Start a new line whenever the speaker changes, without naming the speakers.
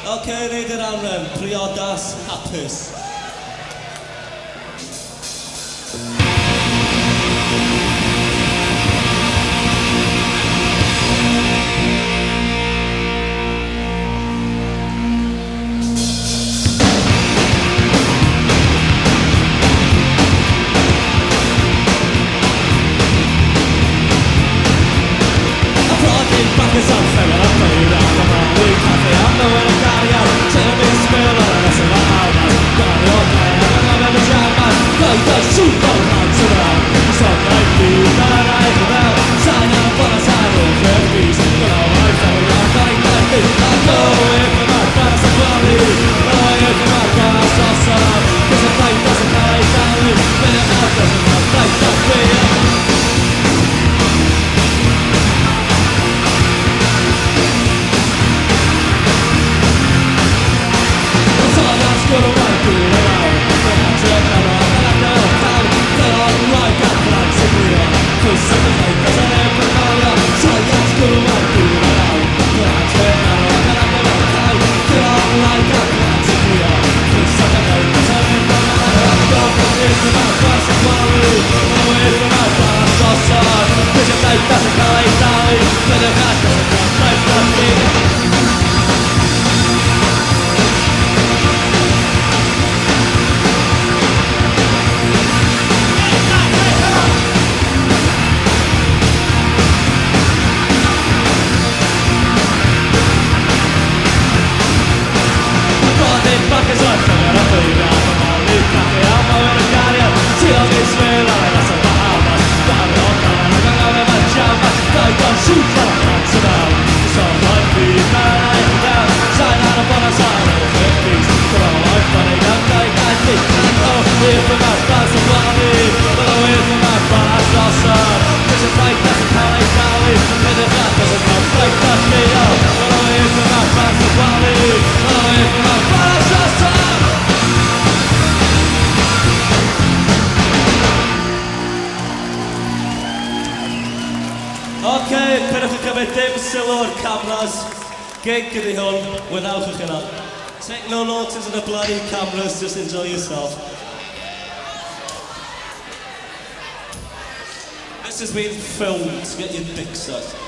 Okay, neud yr anrem, priodas, hapus. Okay, pidwch yn cymryd dim sylw o'r cameras. Gig ydi hwn, without eich yna. Take no notice of the bloody cameras, just enjoy yourself. This has been filmed to get your dick sucked.